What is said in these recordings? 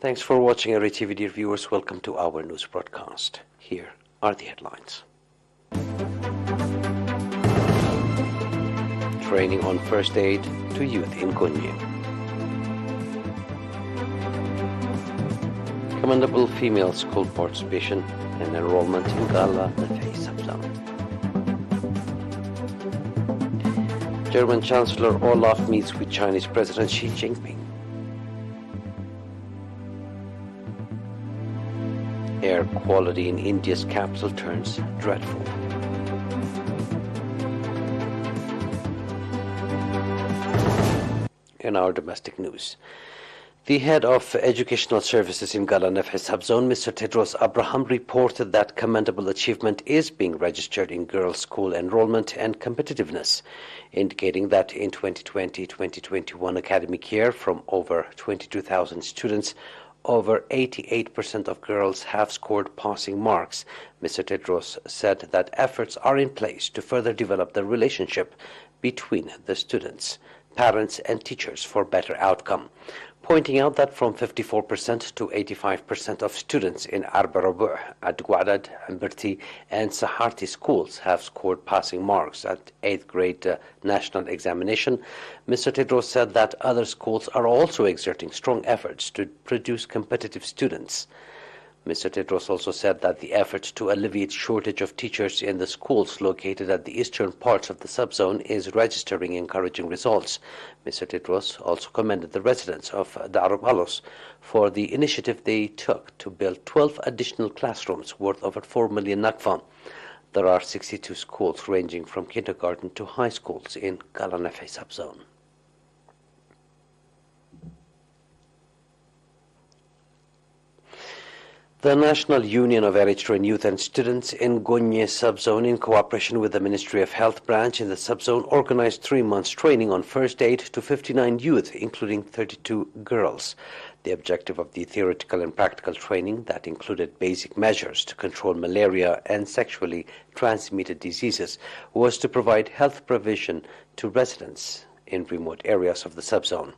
Thanks for watching ERi-TV, dear viewers. Welcome to our news broadcast. Here are the headlines. Training on first aid to youth in Gunye. Commendable female school participation and enrollment in Gala Nefei subzone. German Chancellor Olaf meets with Chinese President Xi Jinping. Air quality in India's capital turns dreadful. In our domestic news, the head of educational services in Gala Nefei subzone, Mr. Tedros Abraham, reported that commendable achievement is being registered in girls' school enrollment and competitiveness, indicating that in 2020-2021 academic year, from over 22,000 students, over 88% of girls have scored passing marks. Mr. Tedros said that efforts are in place to further develop the relationship between the students, parents, and teachers for better outcome, pointing out that from 54% to 85% of students in Arba-Rabu, Ad-Gwadad, Amberti, and Saharti schools have scored passing marks at 8th grade national examination. Mr. Tedros said that other schools are also exerting strong efforts to produce competitive students. Mr. Tedros also said that the effort to alleviate shortage of teachers in the schools located at the eastern parts of the subzone is registering encouraging results. Mr. Tedros also commended the residents of Dar Balos for the initiative they took to build 12 additional classrooms worth over 4 million nakfa. There are 62 schools ranging from kindergarten to high schools in Gala Nefei subzone. The National Union of Eritrean Youth and Students in Gunye subzone, in cooperation with the Ministry of Health branch in the subzone, organized 3 months training on first aid to 59 youth, including 32 girls. The objective of the theoretical and practical training, that included basic measures to control malaria and sexually transmitted diseases, was to provide health provision to residents in remote areas of the subzone,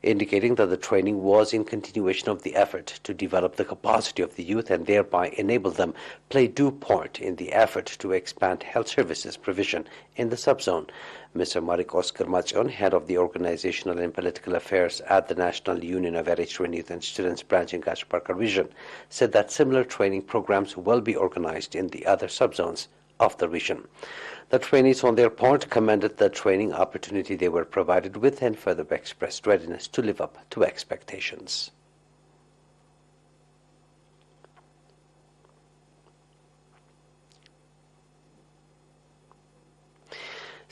indicating that the training was in continuation of the effort to develop the capacity of the youth and thereby enable them play due part in the effort to expand health services provision in the subzone. Mr. Marek Oscar Macion, head of the Organizational and Political Affairs at the National Union of Eritrean Youth and Students branch in Gachaparka region, said that similar training programs will be organized in the other subzones of the region. The trainees on their part commended the training opportunity they were provided with and further expressed readiness to live up to expectations.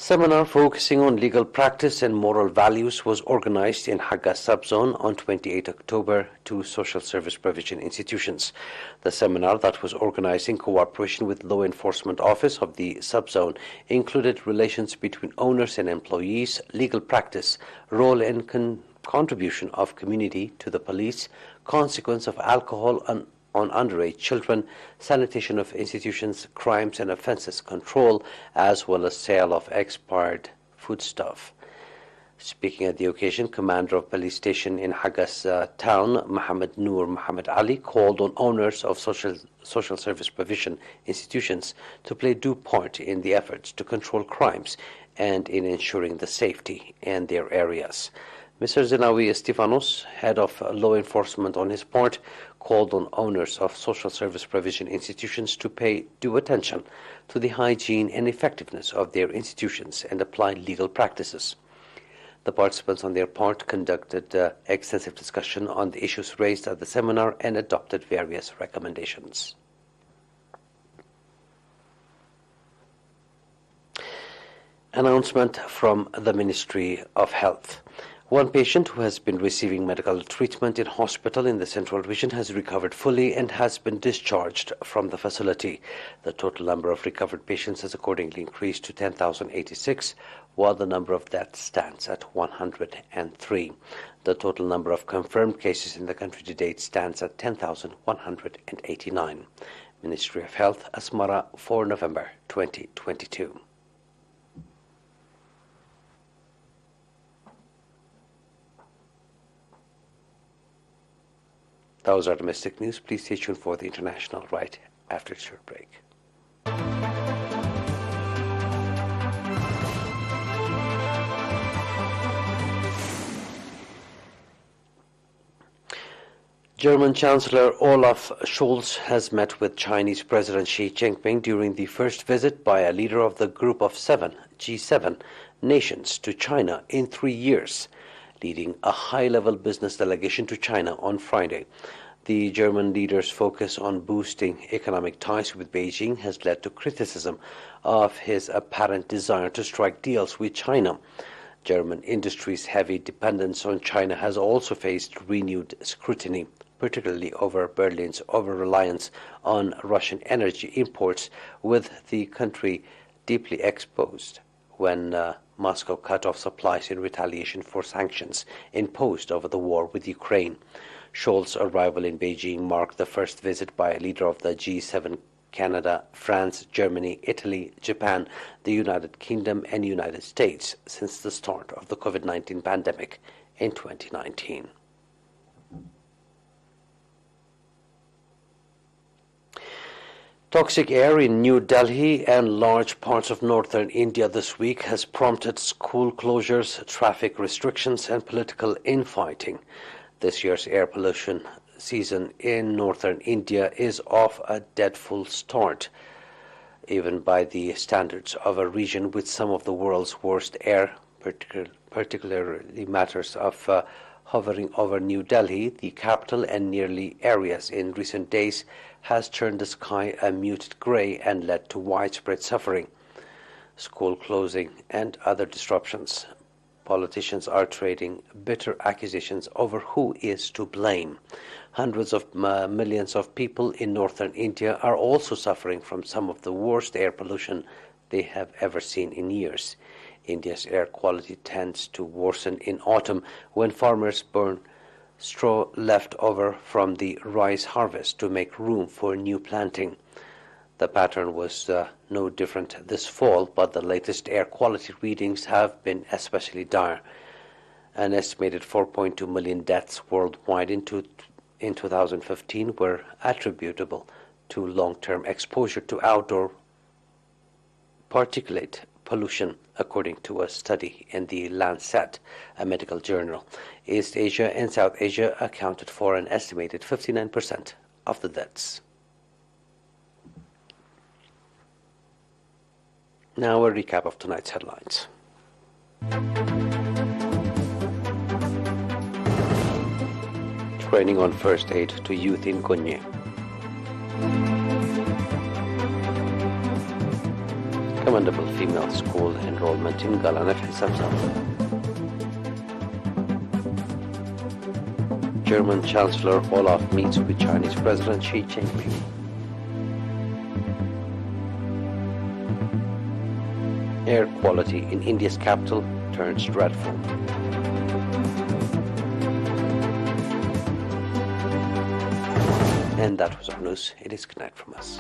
Seminar focusing on legal practice and moral values was organized in Haga subzone on 28 October to social service provision institutions. The seminar, that was organized in cooperation with Law Enforcement Office of the subzone, included relations between owners and employees, legal practice, role and contribution of community to the police, consequence of alcohol on underage children, sanitation of institutions, crimes and offences control, as well as sale of expired foodstuff. Speaking at the occasion, Commander of Police Station in Hagas town, Mohammed Noor Mohammed Ali, called on owners of social service provision institutions to play due part in the efforts to control crimes and in ensuring the safety in their areas. Mr. Zenawi Estefanos, head of law enforcement, on his part, called on owners of social service provision institutions to pay due attention to the hygiene and effectiveness of their institutions and apply legal practices. The participants on their part conducted extensive discussion on the issues raised at the seminar and adopted various recommendations. Announcement from the Ministry of Health. One patient who has been receiving medical treatment in hospital in the Central Region has recovered fully and has been discharged from the facility. The total number of recovered patients has accordingly increased to 10,086, while the number of deaths stands at 103. The total number of confirmed cases in the country to date stands at 10,189. Ministry of Health, Asmara, 4 November 2022. That was our domestic news. Please stay tuned for the international right after a short break. German Chancellor Olaf Scholz has met with Chinese President Xi Jinping during the first visit by a leader of the Group of Seven, G7, nations to China in 3 years, leading a high-level business delegation to China on Friday. The German leader's focus on boosting economic ties with Beijing has led to criticism of his apparent desire to strike deals with China. German industry's heavy dependence on China has also faced renewed scrutiny, particularly over Berlin's over-reliance on Russian energy imports, with the country deeply exposed when Moscow cut off supplies in retaliation for sanctions imposed over the war with Ukraine. Scholz's arrival in Beijing marked the first visit by a leader of the G7 Canada, France, Germany, Italy, Japan, the United Kingdom, and United States since the start of the COVID-19 pandemic in 2019. Toxic air in New Delhi and large parts of northern India this week has prompted school closures, traffic restrictions, and political infighting. This year's air pollution season in northern India is off a dead full start, even by the standards of a region with some of the world's worst air, particularly matters of hovering over New Delhi, the capital, and nearly areas in recent days has turned the sky a muted grey and led to widespread suffering, school closing, and other disruptions. Politicians are trading bitter accusations over who is to blame. Hundreds of millions of people in northern India are also suffering from some of the worst air pollution they have ever seen in years. India's air quality tends to worsen in autumn when farmers burn straw left over from the rice harvest to make room for new planting. The pattern was no different this fall, but the latest air quality readings have been especially dire. An estimated 4.2 million deaths worldwide in 2015 were attributable to long-term exposure to outdoor particulate pollution, according to a study in the Lancet, a medical journal. East Asia and South Asia accounted for an estimated 59% of the deaths. Now a recap of tonight's headlines. Training on first aid to youth in Gonye. Commendable female school enrollment in Galanef Hisabzal. German Chancellor Olaf meets with Chinese President Xi Jinping. Air quality in India's capital turns dreadful. And that was our news. It is good night from us.